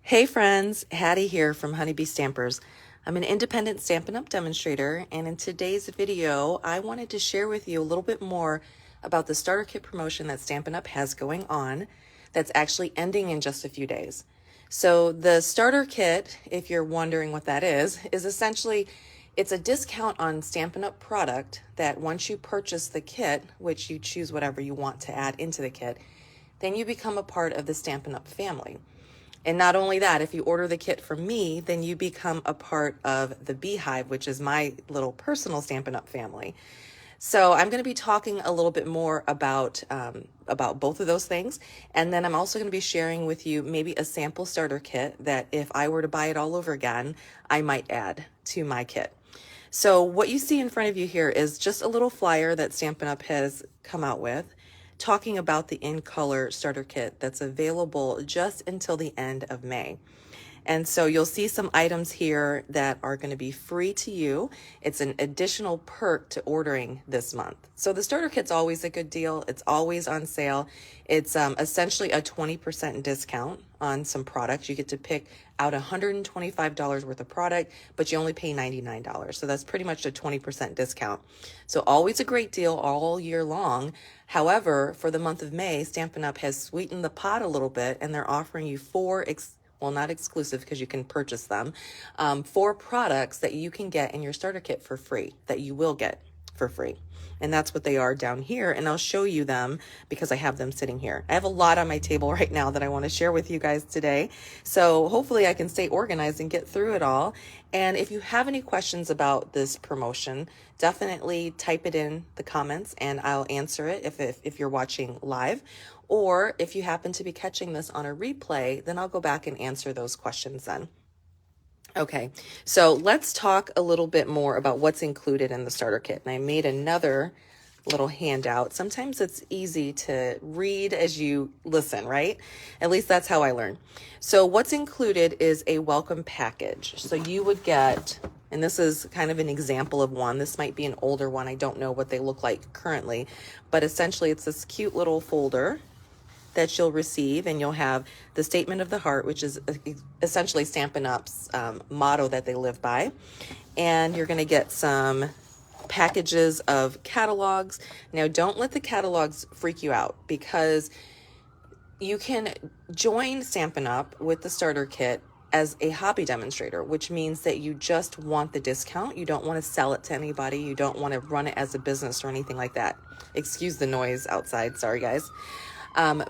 Hey friends, Hattie here from Honeybee Stampers. I'm an independent Stampin' Up! Demonstrator, and in today's video, I wanted to share with you a little bit more about the starter kit promotion that Stampin' Up! Has going on that's actually ending in just a few days. So the starter kit, if you're wondering what that is essentially it's a discount on Stampin' Up! Product that once you purchase the kit, which you choose whatever you want to add into the kit, then you become a part of the Stampin' Up! Family. And not only that, if you order the kit from me, then you become a part of the Beehive, which is my little personal Stampin' Up! Family. So I'm going to be talking a little bit more about both of those things. And then I'm also going to be sharing with you maybe a sample starter kit that if I were to buy it all over again, I might add to my kit. So what you see in front of you here is just a little flyer that Stampin' Up! Has come out with, talking about the in color starter kit that's available just until the end of May. And so you'll see some items here that are going to be free to you. It's an additional perk to ordering this month. So the starter kit's always a good deal. It's always on sale. It's essentially a 20% discount on some products. You get to pick out $125 worth of product, but you only pay $99. So that's pretty much a 20% discount. So always a great deal all year long. However, for the month of May, Stampin' Up! Has sweetened the pot a little bit, and they're offering you well, not exclusive because you can purchase them, 4 products that you can get in your starter kit for free, that you will get for free. And that's what they are down here. And I'll show you them because I have them sitting here. I have a lot on my table right now that I want to share with you guys today. So hopefully I can stay organized and get through it all. And if you have any questions about this promotion, definitely type it in the comments and I'll answer it if you're watching live. Or if you happen to be catching this on a replay, then I'll go back and answer those questions then. Okay, so let's talk a little bit more about what's included in the starter kit. And I made another little handout. Sometimes it's easy to read as you listen, right? At least that's how I learn. So what's included is a welcome package. So you would get, and this is kind of an example of one. This might be an older one. I don't know what they look like currently, but essentially it's this cute little folder that you'll receive, and you'll have the statement of the heart, which is essentially Stampin' Up's motto that they live by. And you're going to get some packages of catalogs. Now, don't let the catalogs freak you out, because you can join Stampin' Up! With the starter kit as a hobby demonstrator, which means that you just want the discount. You don't want to sell it to anybody. You don't want to run it as a business or anything like that. Excuse the noise outside. Sorry, guys.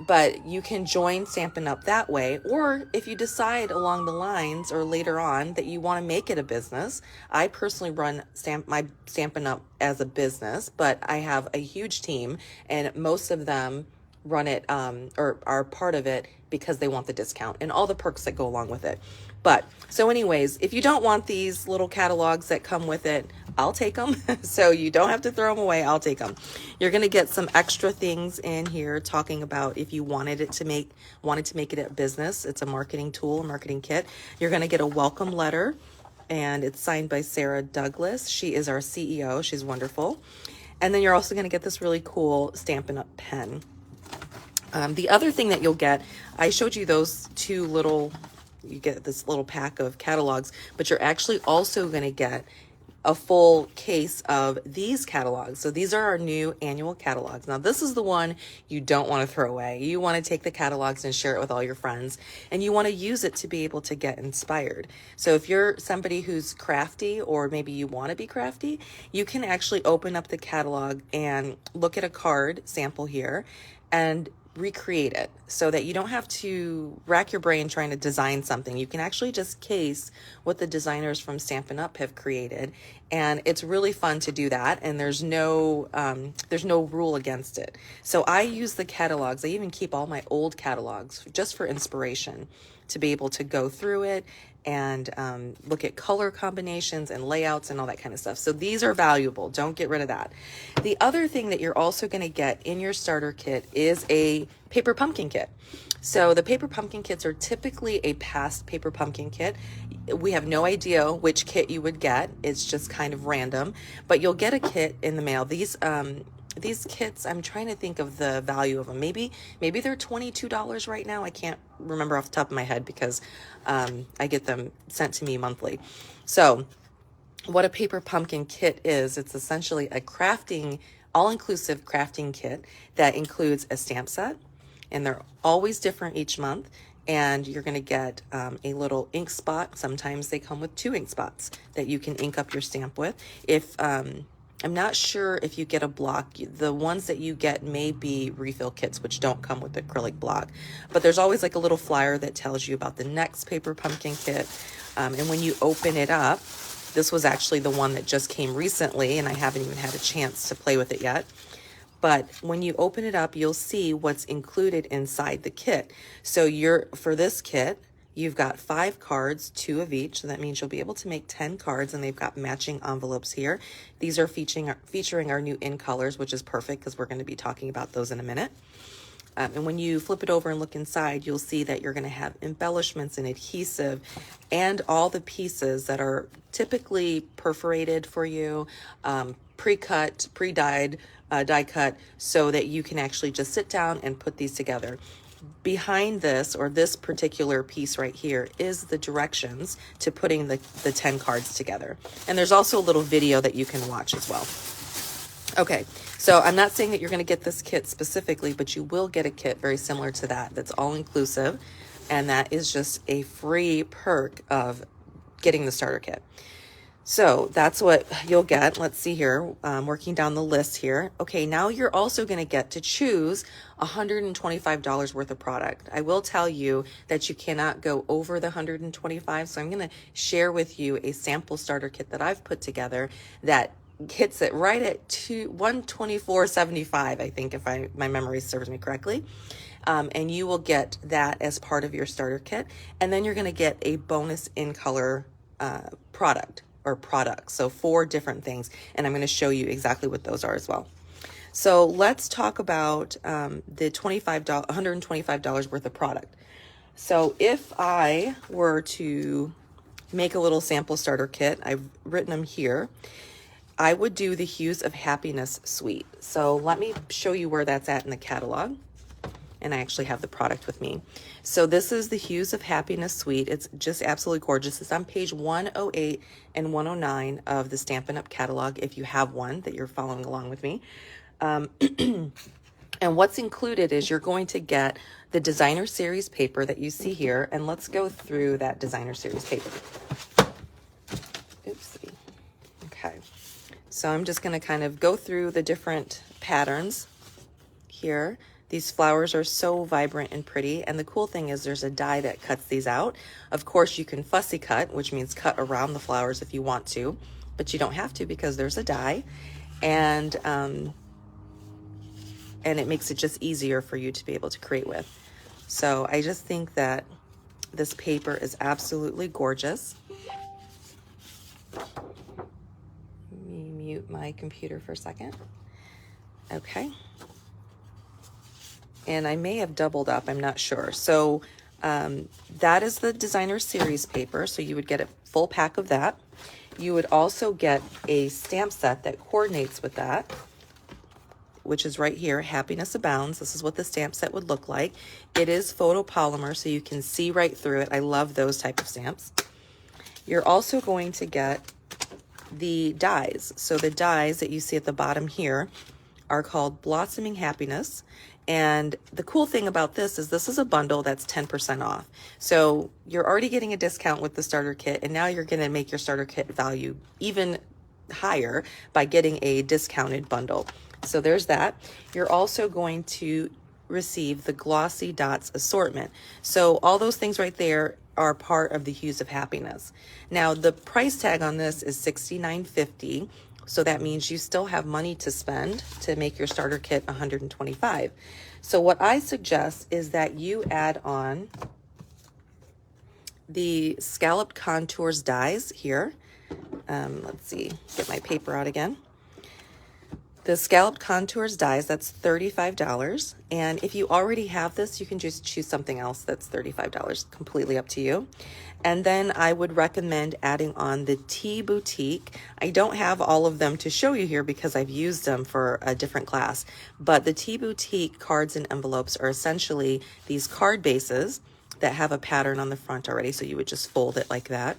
But you can join Stampin' Up! That way, or if you decide along the lines or later on that you want to make it a business. I personally run my Stampin' Up! As a business, but I have a huge team, and most of them run it or are part of it because they want the discount and all the perks that go along with it. But so anyways, if you don't want these little catalogs that come with it, I'll take them. So you don't have to throw them away. I'll take them. You're going to get some extra things in here talking about if you wanted to make it a business. It's a marketing tool, a marketing kit. You're going to get a welcome letter, and it's signed by Sarah Douglas. She is our CEO. She's wonderful. And then you're also going to get this really cool Stampin' Up! Pen. The other thing that you'll get, I showed you those two little, you get this little pack of catalogs, but you're actually also going to get a full case of these catalogs. So these are our new annual catalogs. Now, this is the one you don't want to throw away. You want to take the catalogs and share it with all your friends, and you want to use it to be able to get inspired. So if you're somebody who's crafty, or maybe you want to be crafty, you can actually open up the catalog and look at a card sample here and recreate it, so that you don't have to rack your brain trying to design something. You can actually just case what the designers from Stampin' Up! Have created, and it's really fun to do that, and there's no rule against it. So I use the catalogs. I even keep all my old catalogs just for inspiration, to be able to go through it and look at color combinations and layouts and all that kind of stuff. So these are valuable. Don't get rid of that. The other thing that you're also going to get in your starter kit is a paper pumpkin kit. So the paper pumpkin kits are typically a past paper pumpkin kit. We have no idea which kit you would get. It's just kind of random, but you'll get a kit in the mail. These these kits, I'm trying to think of the value of them. Maybe they're $22 right now. I can't remember off the top of my head because I get them sent to me monthly. So what a paper pumpkin kit is, it's essentially a crafting, all-inclusive crafting kit that includes a stamp set, and they're always different each month. And you're going to get a little ink spot. Sometimes they come with 2 ink spots that you can ink up your stamp with. If I'm not sure if you get a block. The ones that you get may be refill kits, which don't come with the acrylic block. But there's always like a little flyer that tells you about the next paper pumpkin kit. And when you open it up, this was actually the one that just came recently, and I haven't even had a chance to play with it yet. But when you open it up, you'll see what's included inside the kit. So for this kit, you've got 5 cards, 2 of each. So that means you'll be able to make 10 cards, and they've got matching envelopes here. These are featuring our new in colors, which is perfect because we're going to be talking about those in a minute. And when you flip it over and look inside, you'll see that you're going to have embellishments and adhesive and all the pieces that are typically perforated for you, pre-cut, pre-dyed, die cut, so that you can actually just sit down and put these together. Behind this, or this particular piece right here, is the directions to putting the 10 cards together. And there's also a little video that you can watch as well. Okay, so I'm not saying that you're going to get this kit specifically, but you will get a kit very similar to that that's all inclusive, and that is just a free perk of getting the starter kit. So that's what you'll get. Let's see here, working down the list here. Okay, now you're also going to get to choose $125 worth of product. I will tell you that you cannot go over the $125, so I'm going to share with you a sample starter kit that I've put together that hits it right at $124.75, I think, if my memory serves me correctly. And you will get that as part of your starter kit. And then you're going to get a bonus in color product or products. So 4 different things. And I'm going to show you exactly what those are as well. So let's talk about the $125 worth of product. So if I were to make a little sample starter kit, I've written them here, I would do the Hues of Happiness suite. So let me show you where that's at in the catalog. And I actually have the product with me. So this is the Hues of Happiness suite. It's just absolutely gorgeous. It's on page 108 and 109 of the Stampin' Up! Catalog, if you have one that you're following along with me. And what's included is you're going to get the designer series paper that you see here. And let's go through that designer series paper. Oopsie. Okay. So I'm just going to kind of go through the different patterns here. These flowers are so vibrant and pretty, and the cool thing is there's a die that cuts these out. Of course, you can fussy cut, which means cut around the flowers if you want to, but you don't have to because there's a die, and it makes it just easier for you to be able to create with. So I just think that this paper is absolutely gorgeous. Let me mute my computer for a second. Okay. And I may have doubled up, I'm not sure. So that is the designer series paper. So you would get a full pack of that. You would also get a stamp set that coordinates with that, which is right here, Happiness Abounds. This is what the stamp set would look like. It is photopolymer, so you can see right through it. I love those type of stamps. You're also going to get the dies. So the dies that you see at the bottom here are called Blossoming Happiness. And the cool thing about this is a bundle that's 10% off. So you're already getting a discount with the starter kit, and now you're going to make your starter kit value even higher by getting a discounted bundle. So there's that. You're also going to receive the Glossy Dots assortment. So all those things right there are part of the Hues of Happiness. Now the price tag on this is $69.50. So that means you still have money to spend to make your starter kit $125. So what I suggest is that you add on the Scalloped Contours dies here. Let's see, get my paper out again. The Scalloped Contours dies, that's $35. And if you already have this, you can just choose something else that's $35, completely up to you. And then I would recommend adding on the Tea Boutique. I don't have all of them to show you here because I've used them for a different class, but the Tea Boutique cards and envelopes are essentially these card bases that have a pattern on the front already, so you would just fold it like that.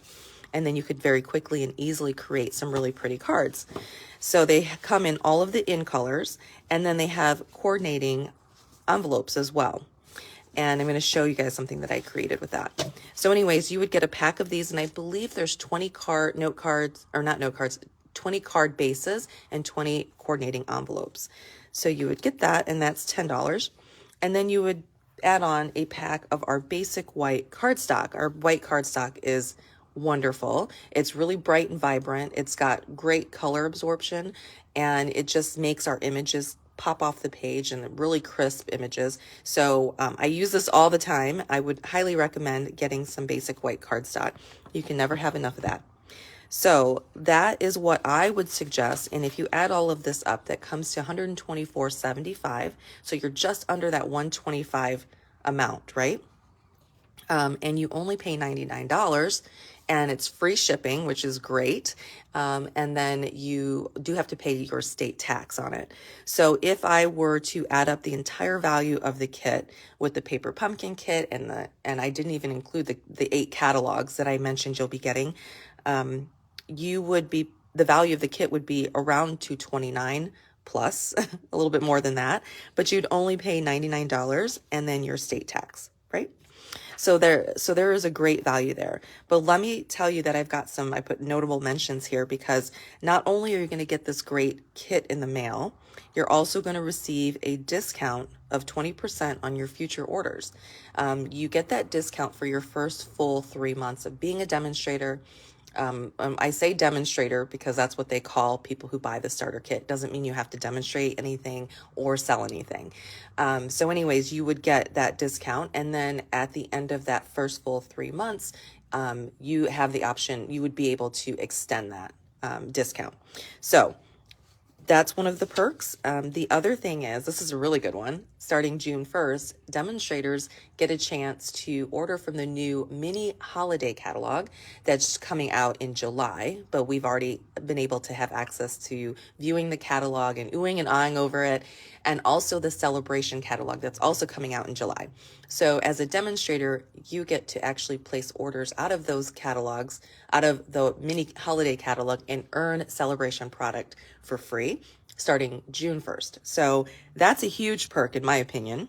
And then you could very quickly and easily create some really pretty cards. So they come in all of the in colors, and then they have coordinating envelopes as well. And I'm going to show you guys something that I created with that. So anyways, you would get a pack of these, and I believe there's 20 note cards, or not note cards, 20 card bases and 20 coordinating envelopes. So you would get that, and that's $10. And then you would add on a pack of our basic white cardstock. Our white cardstock is wonderful. It's really bright and vibrant. It's got great color absorption, and it just makes our images pop off the page and really crisp images. So I use this all the time. I would highly recommend getting some basic white cardstock. You can never have enough of that. So that is what I would suggest. And if you add all of this up, that comes to $124.75. So you're just under that $125 amount, right? And you only pay $99, and it's free shipping, which is great. And then you do have to pay your state tax on it. So if I were to add up the entire value of the kit with the paper pumpkin kit and I didn't even include the 8 catalogs that I mentioned you'll be getting, the value of the kit would be around $229 plus, a little bit more than that, but you'd only pay $99 and then your state tax, right? So there is a great value there. But let me tell you that I put notable mentions here, because not only are you going to get this great kit in the mail, you're also going to receive a discount of 20% on your future orders. You get that discount for your first full 3 months of being a demonstrator. I say demonstrator because that's what they call people who buy the starter kit. Doesn't mean you have to demonstrate anything or sell anything. So anyways, you would get that discount. And then at the end of that first full 3 months, you have the option, you would be able to extend that discount. So that's one of the perks. The other thing is, this is a really good one. Starting June 1st, demonstrators get a chance to order from the new mini holiday catalog that's coming out in July, but we've already been able to have access to viewing the catalog and oohing and ahhing over it, and also the celebration catalog that's also coming out in July. So as a demonstrator, you get to actually place orders out of those catalogs, out of the mini holiday catalog, and earn celebration product for free starting June 1st. So that's a huge perk in my opinion.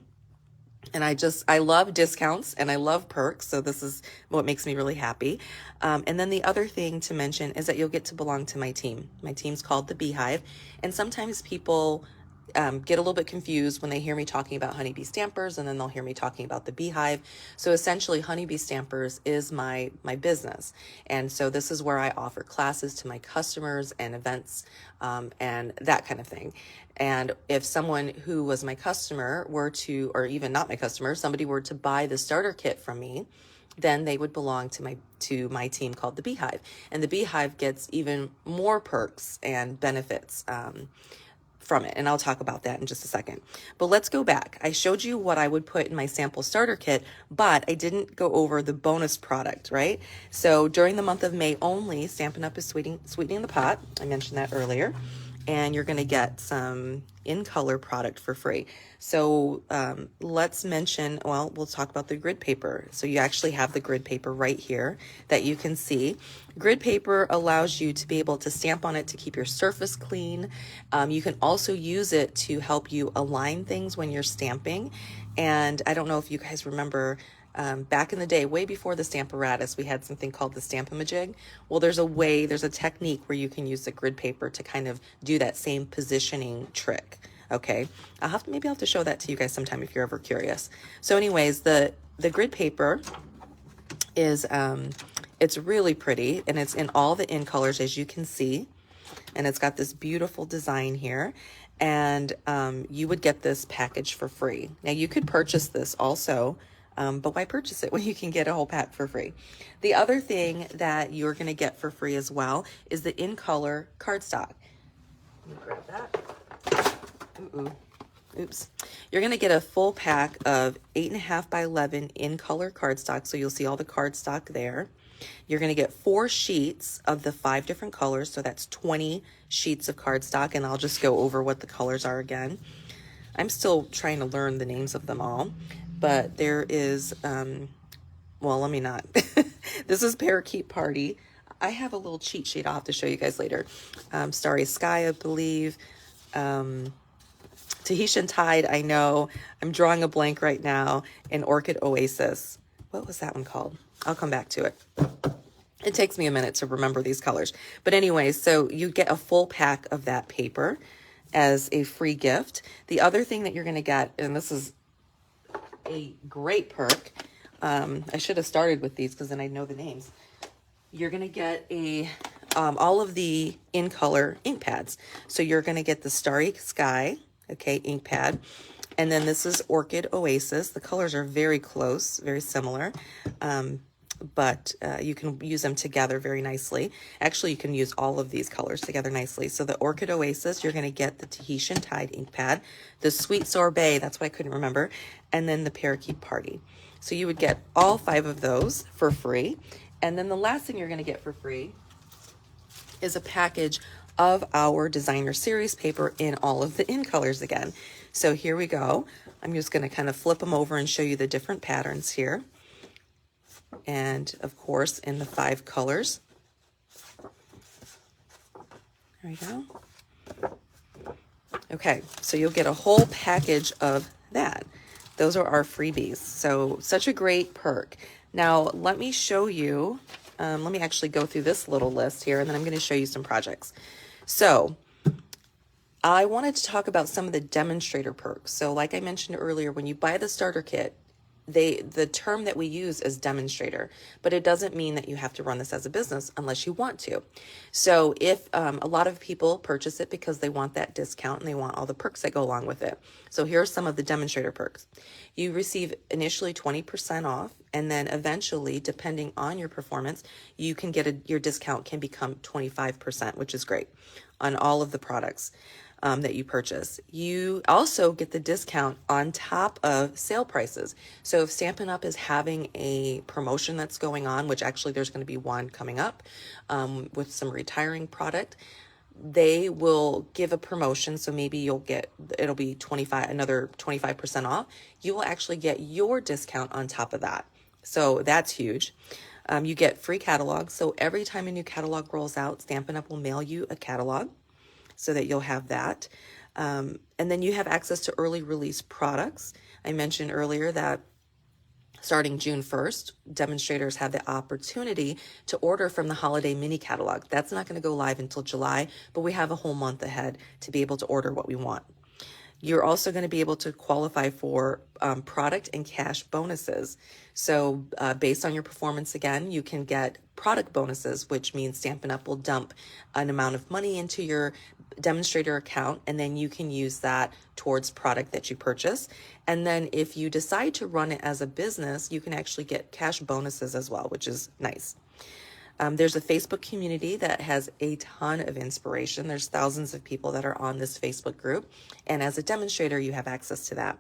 And I love discounts and I love perks. So this is what makes me really happy. And then the other thing to mention is that you'll get to belong to my team. My team's called the Beehive. And sometimes people get a little bit confused when they hear me talking about Honeybee Stampers, and then they'll hear me talking about the Beehive. So essentially Honeybee Stampers is my business. And so this is where I offer classes to my customers and events and that kind of thing. And if someone who was my customer were to, or even not my customer, somebody were to buy the starter kit from me, then they would belong to my team called the Beehive. And the Beehive gets even more perks and benefits from it. And I'll talk about that in just a second. But let's go back. I showed you what I would put in my sample starter kit, but I didn't go over the bonus product, right? So during the month of May only, Stampin' Up is sweetening the pot. I mentioned that earlier. And you're going to get some in-color product for free. So let's mention, well, we'll talk about the grid paper. So you actually have the grid paper right here that you can see. Grid paper allows you to be able to stamp on it to keep your surface clean. You can also use it to help you align things when you're stamping. And I don't know if you guys remember, back in the day, way before the Stamparatus, we had something called the Stamp-A-Majig. Well, there's a technique where you can use the grid paper to kind of do that same positioning trick. Okay, maybe I'll have to show that to you guys sometime if you're ever curious. So anyways, the grid paper is, it's really pretty, and it's in all the in colors, as you can see. And it's got this beautiful design here. And you would get this package for free. Now you could purchase this also, but why purchase it when you can get a whole pack for free? The other thing that you're going to get for free as well is the in-color cardstock. Let me grab that. Oops. You're going to get a full pack of 8.5 by 11 in color cardstock. So you'll see all the cardstock there. You're going to get 4 sheets of the 5 different colors. So that's 20 sheets of cardstock. And I'll just go over what the colors are again. I'm still trying to learn the names of them all. But there is, well, let me not. This is Parakeet Party. I have a little cheat sheet I'll have to show you guys later. Starry Sky, I believe. Tahitian Tide, I know. I'm drawing a blank right now. And Orchid Oasis. What was that one called? I'll come back to it. It takes me a minute to remember these colors. But anyway, so you get a full pack of that paper as a free gift. The other thing that you're going to get, and this is a great perk. I should have started with these because then I'd know the names. You're going to get all of the in color ink pads. So you're going to get the Starry Sky, okay, ink pad. And then this is Orchid Oasis. The colors are very close, very similar. But you can use them together very nicely. Actually, you can use all of these colors together nicely. So the Orchid Oasis, you're going to get the Tahitian Tide ink pad, the Sweet Sorbet, that's what I couldn't remember, and then the Parakeet Party. So you would get all 5 of those for free. And then the last thing you're going to get for free is a package of our designer series paper in all of the in colors again. So here we go. I'm just going to kind of flip them over and show you the different patterns here. And of course, in the 5 colors. There we go. Okay, so you'll get a whole package of that. Those are our freebies. So such a great perk. Now, let me show you, let me actually go through this little list here, and then I'm going to show you some projects. So I wanted to talk about some of the demonstrator perks. So like I mentioned earlier, when you buy the starter kit, the term that we use is demonstrator, but it doesn't mean that you have to run this as a business unless you want to. So if a lot of people purchase it because they want that discount and they want all the perks that go along with it. So here are some of the demonstrator perks. You receive initially 20% off, and then eventually, depending on your performance, you can get your discount can become 25%, which is great on all of the products that you purchase. You also get the discount on top of sale prices. So if Stampin' Up! Is having a promotion that's going on, which actually there's going to be one coming up with some retiring product, they will give a promotion. So maybe it'll be another 25% off. You will actually get your discount on top of that. So that's huge. You get free catalogs. So every time a new catalog rolls out, Stampin' Up! Will mail you a catalog, so that you'll have that. And then you have access to early release products. I mentioned earlier that starting June 1st, demonstrators have the opportunity to order from the holiday mini catalog. That's not going to go live until July, but we have a whole month ahead to be able to order what we want. You're also going to be able to qualify for product and cash bonuses. So based on your performance, again, you can get product bonuses, which means Stampin' Up! Will dump an amount of money into your demonstrator account, and then you can use that towards product that you purchase. And then if you decide to run it as a business, you can actually get cash bonuses as well, which is nice. There's a Facebook community that has a ton of inspiration. There's thousands of people that are on this Facebook group. And as a demonstrator, you have access to that.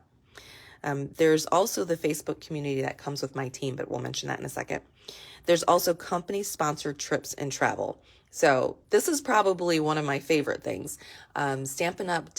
There's also the Facebook community that comes with my team, but we'll mention that in a second. There's also company-sponsored trips and travel. So this is probably one of my favorite things. Stampin' Up!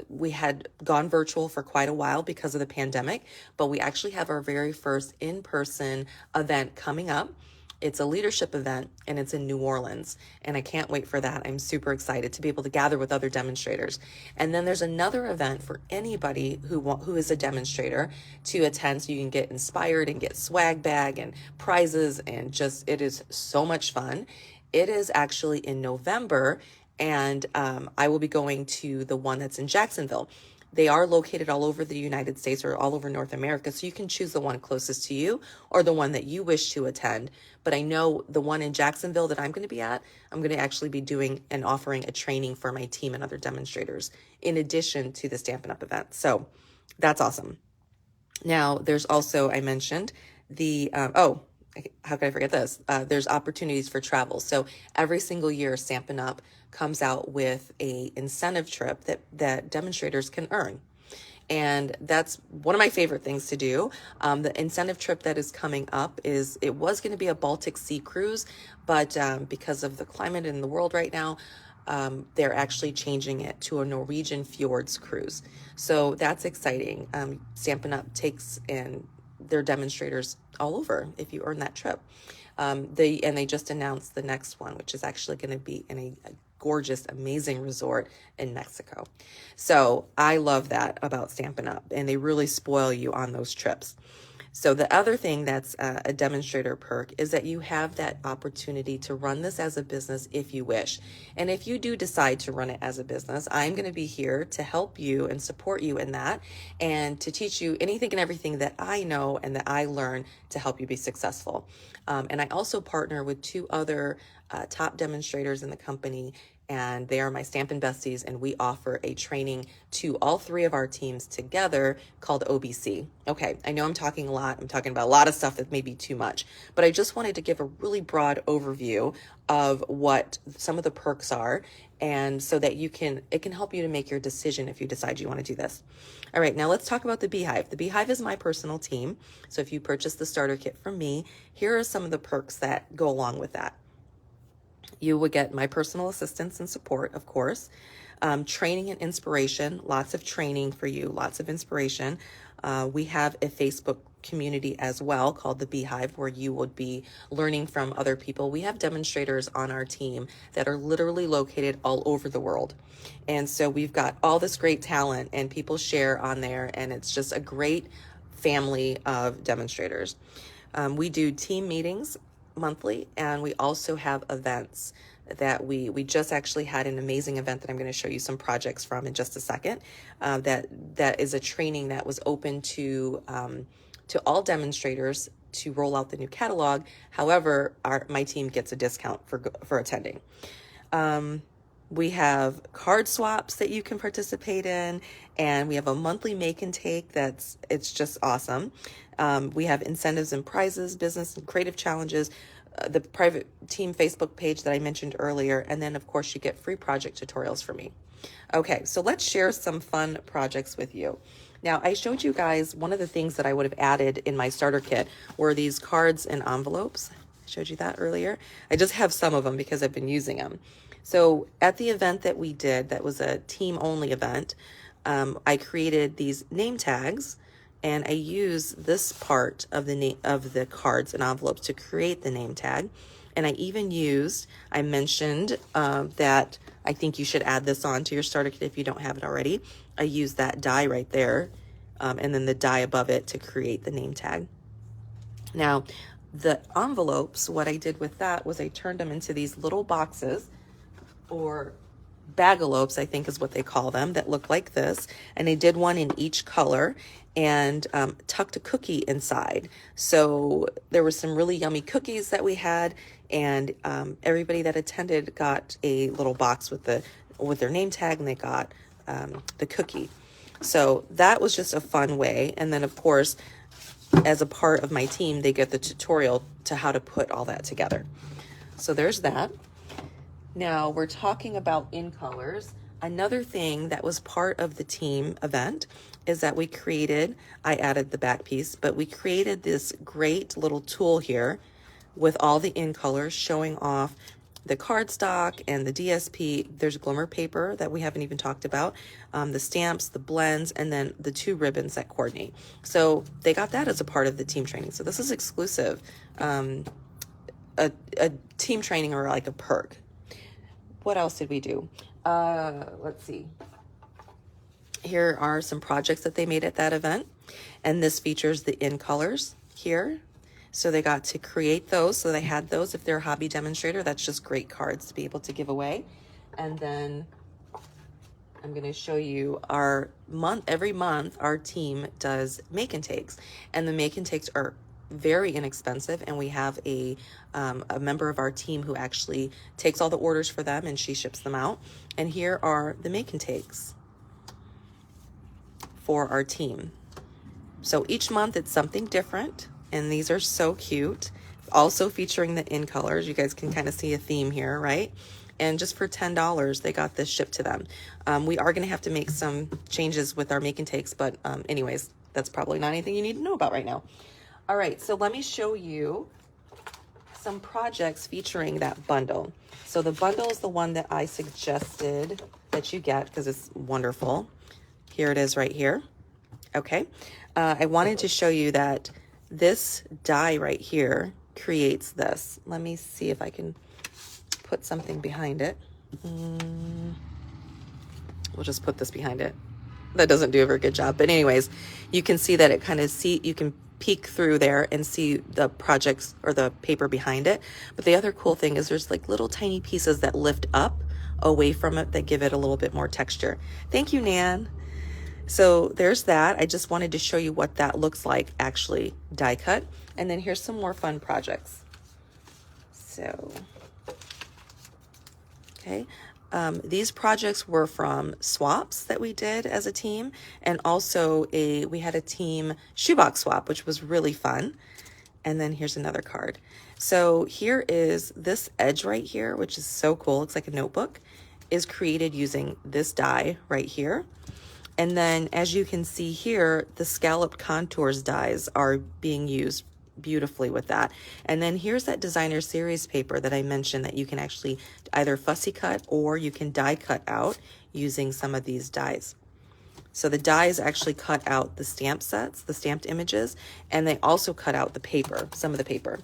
We had gone virtual for quite a while because of the pandemic, but we actually have our very first in-person event coming up. It's a leadership event, and it's in New Orleans, and I can't wait for that. I'm super excited to be able to gather with other demonstrators. And then there's another event for anybody who is a demonstrator to attend, so you can get inspired and get swag bag and prizes, and it is so much fun. It is actually in November, and I will be going to the one that's in Jacksonville. They are located all over the United States or all over North America, so you can choose the one closest to you or the one that you wish to attend. But I know the one in Jacksonville that I'm going to be at, I'm going to actually be doing and offering a training for my team and other demonstrators in addition to the Stampin' Up! Event. So that's awesome. Now, there's also, I mentioned, the, how can I forget this? There's opportunities for travel. So every single year, Stampin' Up comes out with a incentive trip that demonstrators can earn. And that's one of my favorite things to do. The incentive trip that is coming up it was going to be a Baltic Sea cruise, but because of the climate in the world right now, they're actually changing it to a Norwegian fjords cruise. So that's exciting. Stampin' Up takes in their demonstrators all over if you earn that trip. They just announced the next one, which is actually going to be in a gorgeous, amazing resort in Mexico. So I love that about Stampin' Up, and they really spoil you on those trips. So the other thing that's a demonstrator perk is that you have that opportunity to run this as a business if you wish. And if you do decide to run it as a business, I'm going to be here to help you and support you in that, and to teach you anything and everything that I know and that I learn to help you be successful. And I also partner with two other top demonstrators in the company, and they are my Stampin' Besties, and we offer a training to all three of our teams together called OBC. Okay, I know I'm talking a lot. I'm talking about a lot of stuff that may be too much, but I just wanted to give a really broad overview of what some of the perks are, and so that it can help you to make your decision if you decide you want to do this. All right, now let's talk about the Beehive. The Beehive is my personal team. So if you purchase the starter kit from me, here are some of the perks that go along with that. You would get my personal assistance and support, of course, training and inspiration, lots of training for you, lots of inspiration. We have a Facebook community as well called the Beehive, where you would be learning from other people. We have demonstrators on our team that are literally located all over the world. And so we've got all this great talent, and people share on there, and it's just a great family of demonstrators. We do team meetings monthly, and we also have events that we just actually had an amazing event that I'm going to show you some projects from in just a second. That is a training that was open to all demonstrators to roll out the new catalog. However, my team gets a discount for attending. We have card swaps that you can participate in, and we have a monthly make and take it's just awesome. We have incentives and prizes, business and creative challenges, the private team Facebook page that I mentioned earlier, and then of course you get free project tutorials from me. Okay, so let's share some fun projects with you. Now, I showed you guys one of the things that I would have added in my starter kit were these cards and envelopes. I showed you that earlier. I just have some of them because I've been using them. So at the event that we did, that was a team only event, I created these name tags, and I use this part of the cards and envelopes to create the name tag. And I mentioned that I think you should add this on to your starter kit if you don't have it already. I used that die right there, and then the die above it to create the name tag. Now, the envelopes, what I did with that was I turned them into these little boxes, or bagalopes, I think is what they call them, that look like this. And I did one in each color, and tucked a cookie inside. So there were some really yummy cookies that we had, and everybody that attended got a little box with their name tag, and they got the cookie. So that was just a fun way. And then of course, as a part of my team, they get the tutorial to how to put all that together. So there's that. Now we're talking about in colors. Another thing that was part of the team event is that I added the back piece, but we created this great little tool here with all the in colors showing off the cardstock and the DSP. There's glimmer paper that we haven't even talked about, the stamps, the blends, and then the two ribbons that coordinate. So they got that as a part of the team training. So this is exclusive, a team training, or like a perk. What else did we do? Let's see. Here are some projects that they made at that event, and this features the in colors here. So they got to create those. So they had those. If they're a hobby demonstrator, that's just great cards to be able to give away. And then I'm going to show you every month our team does make and takes, and the make and takes are very inexpensive, and we have a member of our team who actually takes all the orders for them, and she ships them out. And here are the make and takes for our team. So each month it's something different, and these are so cute. also featuring the in colors. You guys can kind of see a theme here, right? And just for $10, they got this shipped to them. We are going to have to make some changes with our make and takes, but anyways, that's probably not anything you need to know about right now. All right, so let me show you some projects featuring that bundle. So the bundle is the one that I suggested that you get because it's wonderful. Here it is right here. Okay, I wanted to show you that this die right here creates this. Let me see if I can put something behind it. We'll just put this behind it. That doesn't do a very good job, but anyways, you can see that it kind of you can peek through there and see the projects or the paper behind it. But the other cool thing is there's like little tiny pieces that lift up away from it that give it a little bit more texture. Thank you, Nan. So there's that. I just wanted to show you what that looks like actually die cut. And then here's some more fun projects. So, okay. These projects were from swaps that we did as a team, and also we had a team shoebox swap, which was really fun. And then here's another card. So here is this edge right here, which is so cool. It's like a notebook, is created using this die right here. And then as you can see here, the scalloped contours dies are being used beautifully with that. And then here's that designer series paper that I mentioned that you can actually either fussy cut or you can die cut out using some of these dies. So the dies actually cut out the stamp sets, the stamped images, and they also cut out the paper, some of the paper.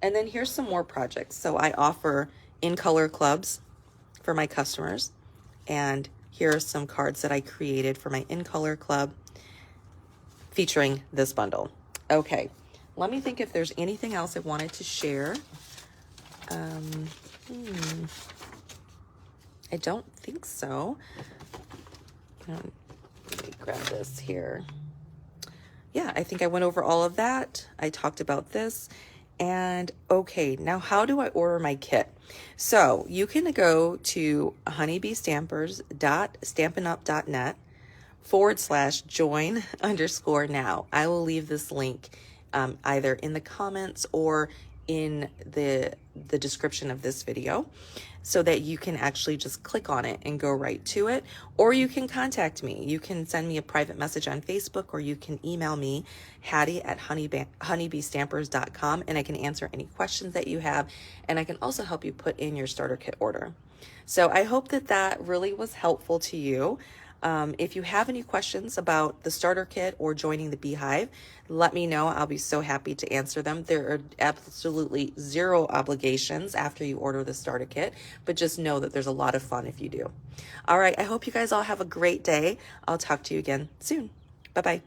And then here's some more projects. So I offer in color clubs for my customers, and here are some cards that I created for my in color club featuring this bundle. Okay, let me think if there's anything else I wanted to share. I don't think so. Let me grab this here. Yeah, I think I went over all of that. I talked about this. And okay, now how do I order my kit? So you can go to honeybeestampers.stampingup.net/join_now. I will leave this link either in the comments or in the description of this video so that you can actually just click on it and go right to it, or you can contact me. You can send me a private message on Facebook, or you can email me, Hattie@honeybeestampers.com, and I can answer any questions that you have, and I can also help you put in your starter kit order. So I hope that that really was helpful to you. If you have any questions about the starter kit or joining the Beehive, let me know. I'll be so happy to answer them. There are absolutely zero obligations after you order the starter kit, but just know that there's a lot of fun if you do. All right, I hope you guys all have a great day. I'll talk to you again soon. Bye-bye.